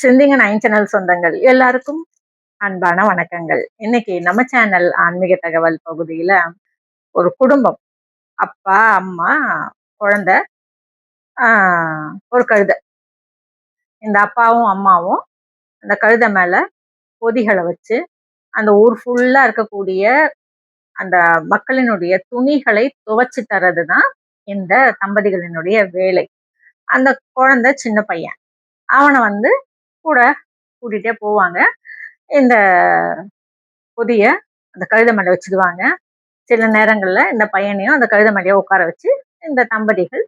சிந்திங்க nine channel சொந்தங்கள் எல்லாருக்கும் அன்பான வணக்கங்கள். இன்னைக்கு நம்ம சேனல் ஆன்மீக தகவல் பகுதியில ஒரு குடும்பம், அப்பா, அம்மா, குழந்தை, ஒரு கழுதை. இந்த அப்பாவும் அம்மாவும் அந்த கழுதை மேல பொதிகளை வச்சு அந்த ஊர் ஃபுல்லா இருக்கக்கூடிய அந்த மக்களினுடைய துணிகளை துவைச்சு தர்றதுதான் இந்த தம்பதிகளினுடைய வேலை. அந்த குழந்தை சின்ன பையன், அவனை கூட கூட்டிகிட்டே போவாங்க. இந்த பொதிய அந்த கழுதை மேல வச்சுடுவாங்க. சில நேரங்கள்ல இந்த பையனையும் அந்த கழுதை மேலேயே உட்கார வச்சு இந்த தம்பதிகள்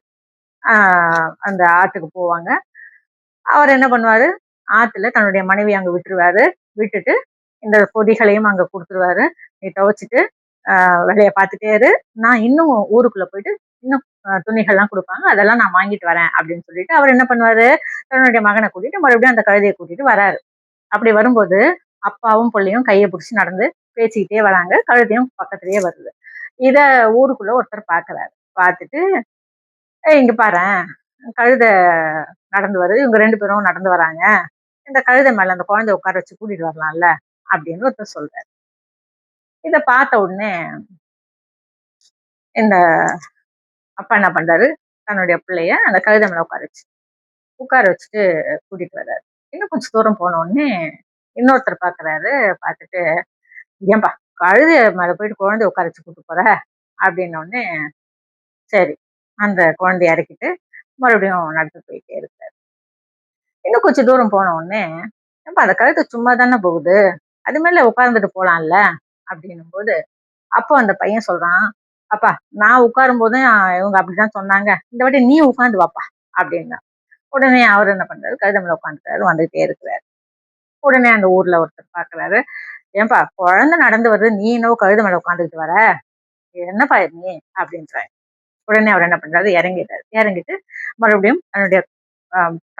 அந்த ஆற்றுக்கு போவாங்க. அவர் என்ன பண்ணுவாரு, ஆத்துல தன்னுடைய மனைவி அங்க விட்டுருவாரு. விட்டுட்டு இந்த பொதிகளையும் அங்க கொடுத்துருவாரு. நீ துவைச்சிட்டு வேலையை பார்த்துட்டே இரு, நான் இன்னும் ஊருக்குள்ள போயிட்டு இன்னும் துணிகள்லாம் கொடுப்பாங்க, அதெல்லாம் நான் வாங்கிட்டு வரேன் அப்படின்னு சொல்லிட்டு அவர் என்ன பண்ணுவாரு, தன்னுடைய மகனை கூட்டிட்டு மறுபடியும் அந்த கழுதையை கூட்டிட்டு வராரு. அப்படி வரும்போது அப்பாவும் பிள்ளையும் கையை பிடிச்சி நடந்து பேசிக்கிட்டே வராங்க. கழுதையும் பக்கத்துலயே வருது. இத ஊருக்குள்ள ஒருத்தர் பாக்குறாரு. பார்த்துட்டு இங்க பாரேன், கழுதை நடந்து வருது, இவங்க 2 பேரும் நடந்து வராங்க, இந்த கழுதை மேல அந்த குழந்தைய உட்கார வச்சு கூட்டிட்டு வரலாம்ல அப்படின்னு ஒருத்தர் சொல்றாரு. இத பார்த்த உடனே இந்த அப்பா என்ன பண்றாரு, தன்னுடைய பிள்ளைய அந்த கழுதை மேல உட்கார வச்சுட்டு கூட்டிட்டு வர்றாரு. இன்னும் கொஞ்சம் தூரம் போன உடனே இன்னொருத்தர் பாக்குறாரு. பார்த்துட்டு, ஏன்பா கழுதை மேல போயிட்டு குழந்தைய உட்கார வச்சு கூட்டு போற அப்படின்ன உடனே, சரி அந்த குழந்தைய இறக்கிட்டு மறுபடியும் நடந்து போயிட்டே இருக்காரு. இன்னும் கொஞ்சம் தூரம் போன உடனே, ஏன்பா அந்த கழுதை சும்மா தானே போகுது, அது மேல உட்கார்ந்துட்டு போலாம்ல அப்படின்னும் போது, அப்போ அந்த பையன் சொல்றான், அப்பா நான் உட்காரும் போதும் இவங்க அப்படிதான் சொன்னாங்க, இந்த வாட்டி நீ உட்காந்து வாப்பா அப்படின்னா. உடனே அவர் என்ன பண்றாரு, கழுதை மேல உட்காந்துட்டாரு, வந்துகிட்டே இருக்கிறாரு. உடனே அந்த ஊர்ல ஒருத்தர் பாக்குறாரு, ஏன்பா குழந்தை நடந்து வருது, நீ என்னவோ கழுதை மேல உட்காந்துக்கிட்டு வர, என்னப்பா நீ அப்படின்றாங்க. உடனே அவர் என்ன பண்றாரு, இறங்கிட்டு மறுபடியும் தன்னுடைய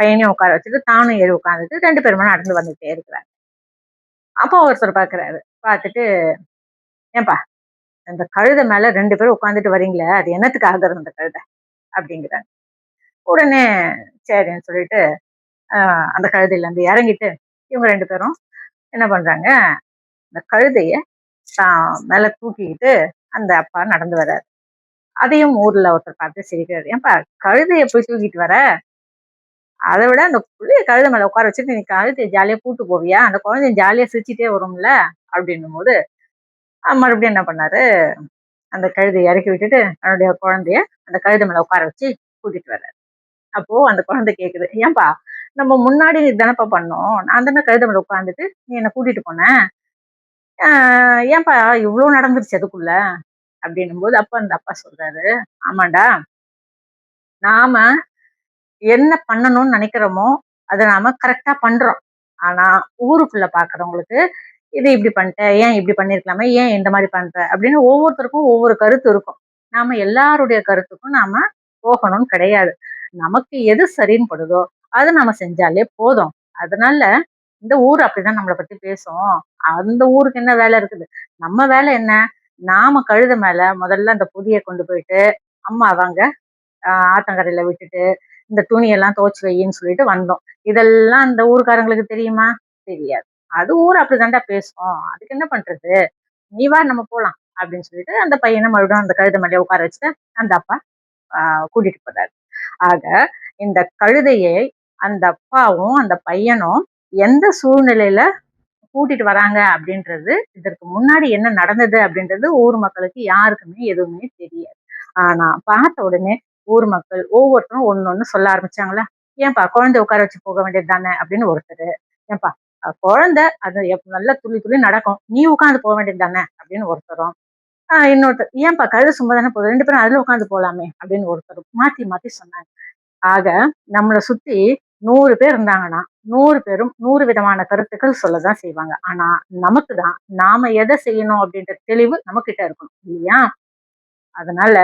பையனையும் உட்கார வச்சுட்டு தானும் ஏறி உட்காந்துட்டு 2 பேருமே நடந்து வந்துட்டே இருக்கிறாங்க. அப்போ ஒருத்தர் பாக்குறாரு. பார்த்துட்டு, ஏன்பா இந்த கழுதை மேல 2 பேரும் உட்காந்துட்டு வரீங்களே, அது என்னத்துக்கு ஆகுறது அந்த கழுதை அப்படிங்கிறாங்க. உடனே சரின்னு சொல்லிட்டு அந்த கழுதையில இருந்து இறங்கிட்டு இவங்க 2 பேரும் என்ன பண்றாங்க, அந்த கழுதைய மேல தூக்கிக்கிட்டு அந்த அப்பா நடந்து வர்றாரு. அதையும் ஊர்ல ஒருத்தர் பார்த்து சிரிக்கிறாரு, ஏன்பா கழுதைய போய் தூக்கிட்டு வர, அதை விட அந்த புள்ளைய கழுதை மேல உட்கார வச்சுட்டு நீ கழுதைய ஜாலியா கூட்டு போவியா, அந்த குழந்தைய ஜாலியா சிரிச்சுட்டே வரும்ல அப்படின்னும் போது மறுபடியும் என்ன பண்ணாரு, அந்த கழுதையை இறக்கி விட்டுட்டு தன்னுடைய குழந்தைய அந்த கழுதை மேல உட்கார வச்சு கூட்டிட்டு வர்றாரு. அப்போ அந்த குழந்தை கேக்குது, ஏன்பா நம்ம முன்னாடி தானப்பா பண்ணோம், நான் தானே கழுதை மேல உட்காந்துட்டு நீ என்ன கூட்டிட்டு போன, ஏன்பா இவ்வளவு நடந்துருச்சு அதுக்குள்ள அப்படின்னும் போது, அப்ப அந்த அப்பா சொல்றாரு, ஆமாண்டா, நாம என்ன பண்ணணும்னு நினைக்கிறோமோ அதை நாம கரெக்டா பண்றோம். ஆனா ஊருக்குள்ள பாக்குறவங்களுக்கு இது இப்படி பண்ணிட்ட, ஏன் இப்படி பண்ணிருக்கலாமே, ஏன் இந்த மாதிரி பண்ற அப்படின்னு ஒவ்வொருத்தருக்கும் ஒவ்வொரு கருத்து இருக்கும். நாம எல்லாருடைய கருத்துக்கும் நாம போகணும்னு கிடையாது. நமக்கு எது சரின்னு படுதோ அதை நாம செஞ்சாலே போதும். அதனால இந்த ஊர் அப்படிதான் நம்மளை பத்தி பேசும், அந்த ஊருக்கு என்ன வேலை இருக்குது, நம்ம வேலை என்ன, நாம கழுத மேல முதல்ல அந்த பொதியை கொண்டு போயிட்டு அம்மா வாங்க ஆத்தங்கரையில விட்டுட்டு இந்த துணியெல்லாம் துவைச்சு வையின்னு சொல்லிட்டு வந்தோம். இதெல்லாம் அந்த ஊருக்காரங்களுக்கு தெரியுமா? தெரியாது. அது ஊர் அப்படிதான்டா பேசும், அதுக்கு என்ன பண்றது, நீ வா நம்ம போலாம் அப்படின்னு சொல்லிட்டு அந்த பையனை மறுபடியும் அந்த கழுதை மேலே உட்கார வச்சுட்டு அந்த அப்பா கூட்டிட்டு போறாரு. ஆக இந்த கழுதையை அந்த அப்பாவும் அந்த பையனும் எந்த சூழ்நிலையில கூட்டிட்டு வராங்க அப்படின்றது, இதற்கு முன்னாடி என்ன நடந்தது அப்படின்றது ஊர் மக்களுக்கு யாருக்குமே எதுவுமே தெரியாது. ஆனா பார்த்த உடனே ஊர் மக்கள் ஒவ்வொருத்தரும் ஒண்ணு சொல்ல ஆரம்பிச்சாங்களா, ஏன்பா குழந்தை உட்கார வச்சு போக வேண்டியது தானே அப்படின்னு ஒருத்தர், ஏன்பா குழந்தை அது நல்லா துள்ளி துள்ளி நடக்கும், நீ உட்காந்து போக வேண்டியது தானே அப்படின்னு ஒருத்தரும், இன்னொருத்தர் ஏன்பா கழுதை சும்மா தானே போதும், 2 பேரும் அதுல உட்காந்து போலாமே அப்படின்னு ஒருத்தரும் மாத்தி மாத்தி சொன்னாங்க. ஆக நம்மளை சுத்தி 100 பேர் இருந்தாங்கன்னா 100 பேரும் 100 விதமான கருத்துக்கள் சொல்லதான் செய்வாங்க. ஆனா நமக்கு தான் நாம எதை செய்யணும் அப்படின்ற தெளிவு நம்ம கிட்ட இருக்கணும் இல்லையா? அதனால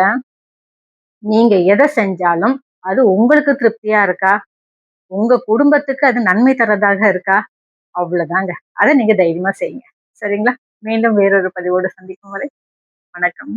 நீங்க எதை செஞ்சாலும் அது உங்களுக்கு திருப்தியா இருக்கா, உங்க குடும்பத்துக்கு அது நன்மை தரதாக இருக்கா, அவ்வளவுதாங்க. அதை நீங்க தைரியமா செய்யுங்க. சரிங்களா? மீண்டும் வேறொரு பதிவோடு சந்திக்கும் வரை வணக்கம்.